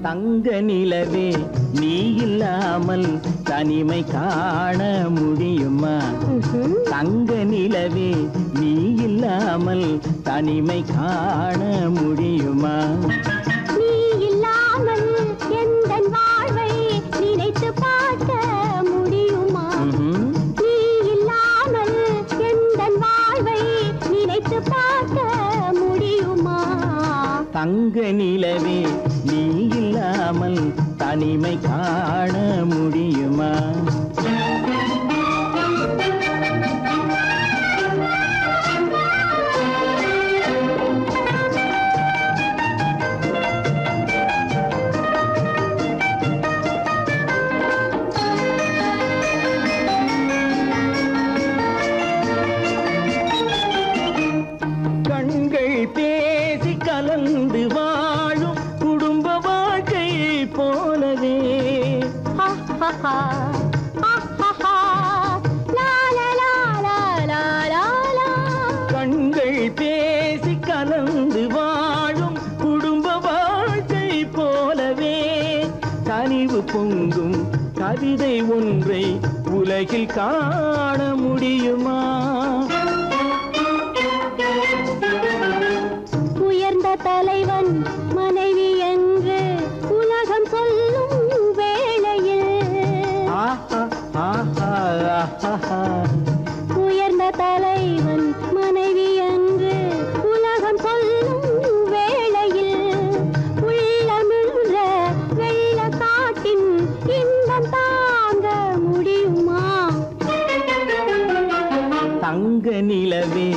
Speaker 6: தங்க நிலவே நீ இல்லாமல் தனிமை காண முடியுமா தங்க நிலவே நீ இல்லாமல் தனிமை காண முடியுமா
Speaker 3: நீ இல்லாமல் எந்தன் வாழ்வை நினைத்து பார்க்க முடியுமா நீ இல்லாமல் எந்தன் வாழ்வை நினைத்து பார்க்க முடியுமா
Speaker 6: தங்க நிலவே நீ இல்லாமல் தனிமை காண முடியுமா கண்கள் பேசி கலந்து வாழும் குடும்ப வாழ்க்கை போலவே கண்கள் பேசி கலந்து வாழும் குடும்ப வாழ்க்கை போலவே கனிவு பொங்கும் கவிதை ஒன்றை உலகில் காண முடியுமா
Speaker 3: உயர்ந்த தலைவன் மனைவி என்று உலகம் சொல்லும் வேளையில் உயர்ந்த தலைவன் மனைவி என்று உலகம் சொல்லும் வேளையில் உள்ளமிழ்ற வெள்ள காட்டின் இன்பம் தாங்க முடியுமா
Speaker 6: தங்க நிலவே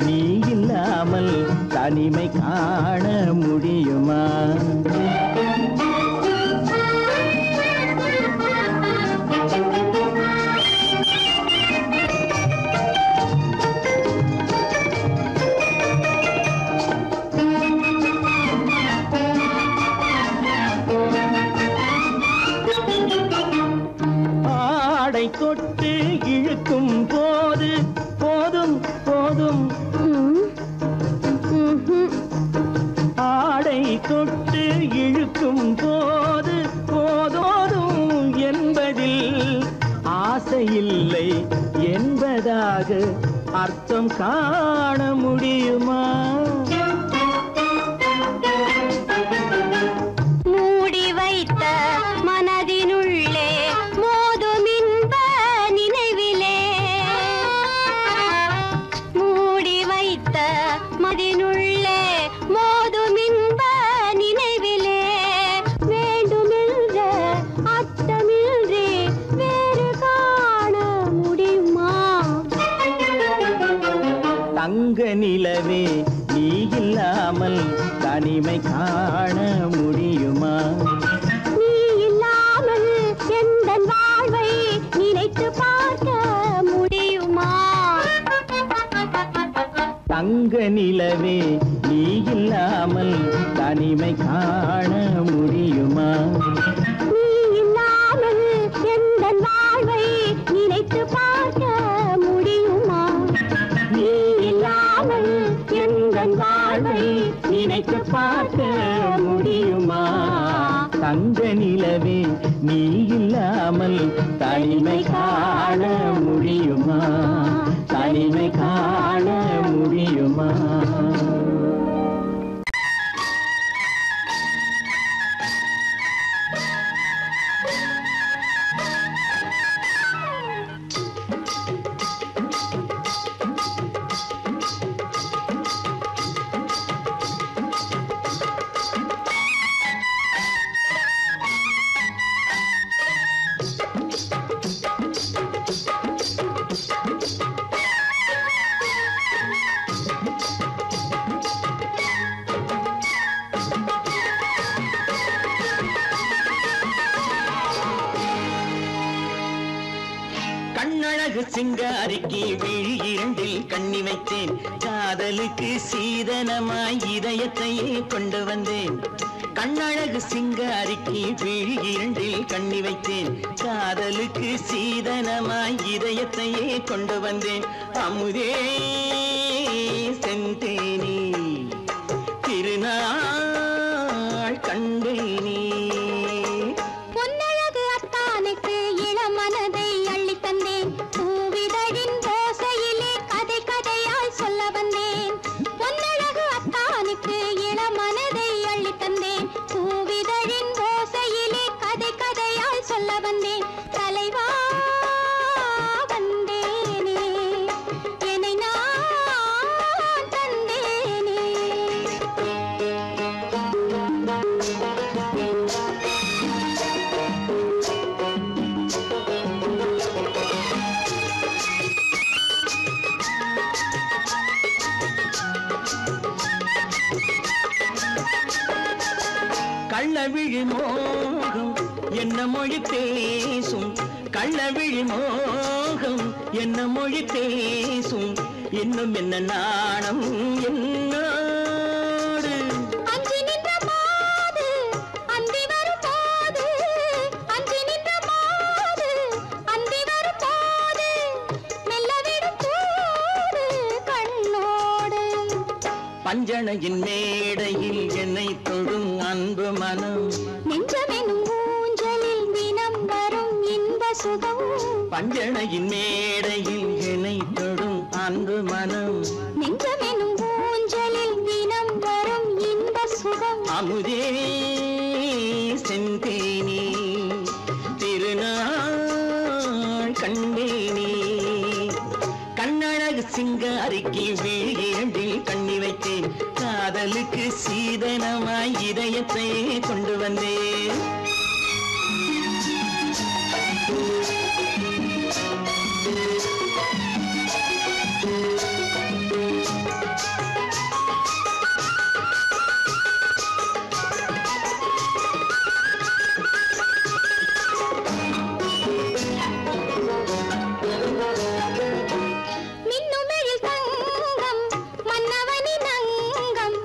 Speaker 6: நீ இல்லாமல் தனிமை காண முடியுமா ஆடை தொட்டு இழுக்கும் போது போதும் போதும் ஆடை தொட்டு இழுக்கும் போது போதோதும் என்பதில் ஆசையில்லை என்பதாக அர்த்தம் காண முடியுமா?
Speaker 3: மூடி வைத்த மனதினுள்ளே மோதும் இன்ப நினைவிலே, மூடி வைத்த மனதினுள்ளே மோதும் இன்ப நினைவிலே, வேண்டுமென்ற அர்த்தமின்றி வேறு காண முடியுமா?
Speaker 6: தங்க நிலவே நீ இல்லாமல் தனிமை காண முடியுமா?
Speaker 3: நீ இல்லாமல் எந்தன் வாழ்வை நினைத்து பார்க்க முடியுமா?
Speaker 6: தங்க நிலவே நீ இல்லாமல் தனிமை காண முடியுமா?
Speaker 3: நீ இல்லாமல் எந்தன் வாழ்வை நினைத்து பார்க்க முடியுமா?
Speaker 6: நீ இல்லாமல் எந்தன் வாழ்வை நினைத்து பார்க்க முடியுமா? தங்க நிலவே நீ இல்லாமல் தனிமை காண முடியுமா? தனிமை காண முடியுமா? கண்ணழகு சிங்காரிக்கு விழி இரண்டில் கண்ணி வைத்தேன், காதலுக்கு சீதனமாய் இதயத்தையே கொண்டு வந்தேன். கண்ணழகு சிங்காரிக்கு விழி இரண்டில் கண்ணி வைத்தேன், காதலுக்கு சீதனமாய் இதயத்தையே கொண்டு வந்தேன். அமுதே செந்தேனே திருநாள் கண்டேனே.
Speaker 3: பொன்னழகு அத்தானுக்கு இளமனதை அள்ளி தந்தேன், பூவிதழின் ஓசையிலே கதை கதையாய் சொல்ல வந்தேன். பொன்னழகு அத்தானுக்கு இளமனதை அள்ளி தந்தேன், பூவிதழின் ஓசையிலே கதை கதையாய் சொல்ல வந்தேன். தலைவா வந்தேனே, என்னை நான் தந்தேனே.
Speaker 6: கள்ளவிழி மோகம் என்ன மொழி பேசும், கள்ளவிழி மோகம் என்ன மொழி பேசும், இன்னும் என்ன நாணம் என்னோடு.
Speaker 3: அஞ்சி நின்ற மாது அந்தி வரும் போது, அஞ்சி நின்ற மாது அந்தி வரும் போது, மெல்ல விடும் போது கண்ணோடு.
Speaker 6: பஞ்சணையின் மேடையில் என்னை தொடும் அன்பு மனம்,
Speaker 3: நெஞ்சமெனும் ஊஞ்சலில் தினம் வரும் இன்ப சுகம்.
Speaker 6: பஞ்சணையின் மேடையில் என்னை தொடும் அன்பு மனம்,
Speaker 3: நெஞ்சமெனும் ஊஞ்சலில் தினம் வரும் இன்ப சுகம்.
Speaker 6: அமுதே செந்தேனே திருநாள் கண்டேனே. கண்ணழகு சிங்காரிக்கு வீழில் கண்ணி வைத்தேன், காதலுக்கு சீதனமாய் இதயத்தை கொண்டு வந்தேன்.
Speaker 3: மின்னுமெழில் தங்கம் மன்னவனின் அங்கம்,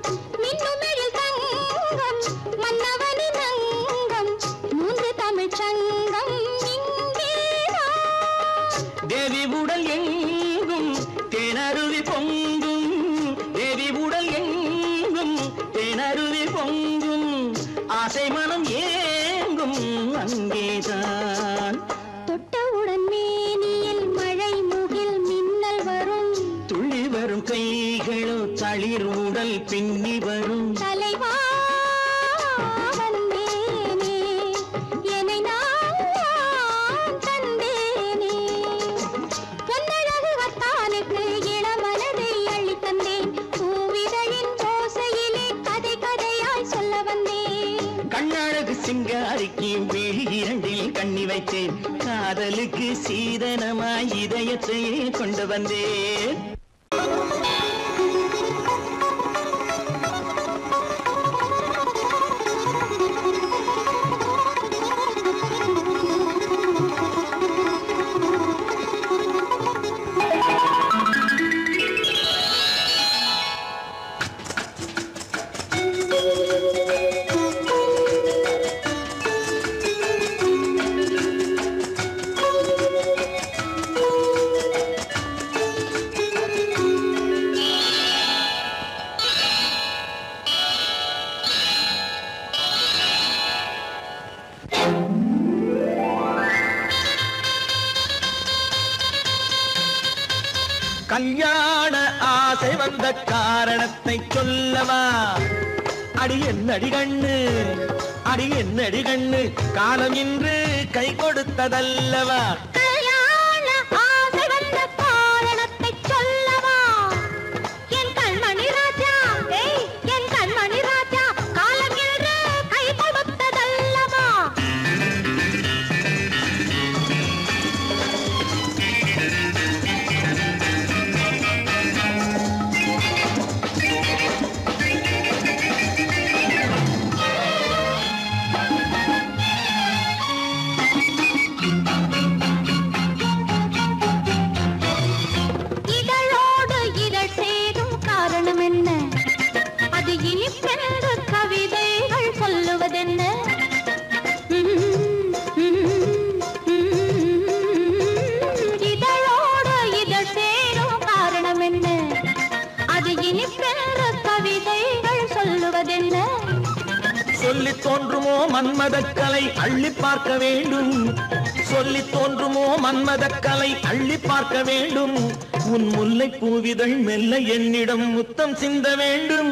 Speaker 3: மின்னுமெழில் தங்கம் மன்னவனின் அங்கம், மூன்று தமிழ்ச் சங்கம் இங்கேதான்.
Speaker 6: தேவி உடல் எங்கும் தேனருவி பொங்கும், தேவி உடல் எங்கும் தேனருவி பொங்கும், ஆசை மனம் ஏங்கும் அங்கேதான்.
Speaker 3: தொட்டவுடன் மேனியில் மழை முகில் மின்னல் வரும்.
Speaker 6: துள்ளி வரும் கைகளோ தளிர் உடல் பின்னி வரும்.
Speaker 3: தலைவா வந்தேனே என்னை நான் தந்தேனே. பொன்னழகு வத்தானுக்கு இளமனதை அள்ளி தந்தேன். பூவிதழின் ஓசையிலே கதை கதையாய் சொல்ல வந்தேன்.
Speaker 6: கண்ணழகு சிங்காரிக்கு விழி இரண்டில் கண்ணி வைத்தேன். காதலுக்கு சீதனமாய் இதயத்தையே கொண்டு வந்தேன். கல்யாண ஆசை வந்த காரணத்தை சொல்லவா? அடி என்னடி கண்ணு, அடி என்னடி கண்ணு, காலம் இன்று கை கொடுத்ததல்லவா?
Speaker 3: கல்யாண ஆசை வந்த காரணத்தை சொல்லவா? என் கண்மணி ராஜா, என் கண்மணி ராஜா, காலம் இன்று கை கொடுத்ததல்லவா? இதழோடு இதழ் சேரும் காரணம் என்ன? அது இனிப்பென்று கவிதைகள் சொல்லுவதென்ன? இதழோடு இதழ் சேரும் காரணம் என்ன? அது இனிப்பென்று கவிதைகள் சொல்லுவதென்ன?
Speaker 6: சொல்லி தோன்றுமோ மன்மதக்கலை அள்ளி பார்க்க வேண்டும். சொல்லி தோன்றுமோ மன்மதக்கலை அள்ளி பார்க்க வேண்டும். உன் முல்லை பூவிதழ் மெல்ல என்னிடம் முத்தம் சிந்த வேண்டும்.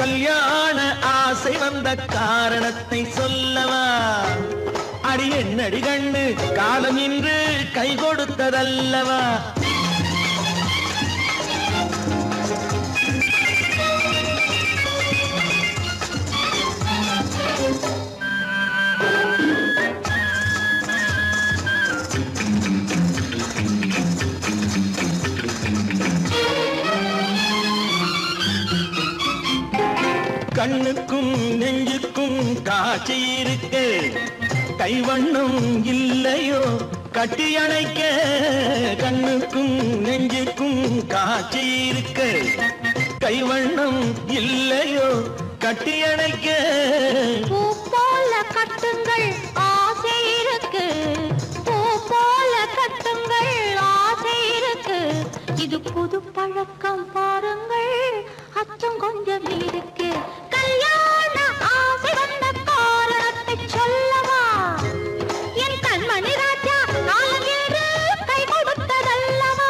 Speaker 6: கல்யாண ஆசை வந்த காரணத்தை சொல்லவா? அடி என்னடி கண்ணு, காலம் இன்று கை கொடுத்ததல்லவா? கண்ணுக்கும் நெஞ்சுக்கும் காட்சி இருக்கு, கைவண்ணம் இல்லையோ கட்டி அணைக்க? கண்ணுக்கும் நெஞ்சுக்கும் காட்சி இருக்கு, கைவண்ணம் இல்லையோ கட்டி அணைக்க?
Speaker 3: பூ போல கட்டுங்கள் ஆசை இருக்கு, பூ போல கட்டுங்கள் ஆசை இருக்கு. இது புது பழக்கம் பாருங்கள், அச்சம் கொஞ்சம் இருக்கு. கல்யாண ஆசை வந்த காரணத்தை சொல்லவா? என் கண்மணி ராஜா, காலம் இன்று கை கொடுத்ததல்லவா?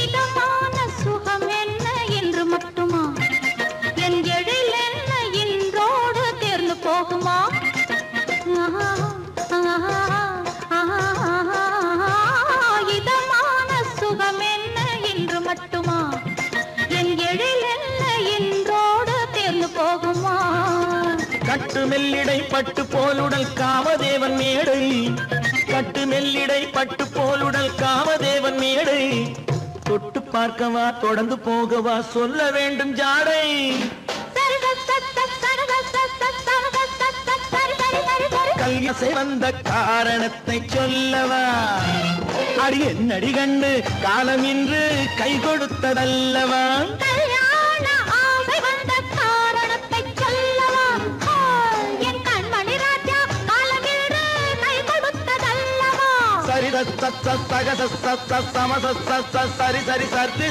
Speaker 3: இதமான சுகம் என்ன என்று மட்டுமா? என் எழில் என்ன இன்றோடு தேர்ந்து போகுமா? இதமான சுகம் என்ன என்று மட்டுமா? என் எழில் என்ன இன்றோடு தேர்ந்து போகுமா?
Speaker 6: கட்டு மெல்லிடை பட்டு போலுடல் காமதேவன் மேடை, கட்டு மெல்லிடை பட்டு போலுடல் காமதேவன் மேடை. தொட்டு பார்க்கவா தொடர்ந்து போகவா சொல்ல வேண்டும் ஜாடை. கல்யாசை வந்த காரணத்தை சொல்லவா? அடி என்னடி கண்டு காலம் இன்று கை கொடுத்ததல்லவா?
Speaker 3: கல்யாண ஆசை வந்த காரணத்தை சொல்லவா? என் கண்மணி ராஜா காலமின்று கை கொடுத்ததல்லவா?
Speaker 6: சரி சரி சரி சரி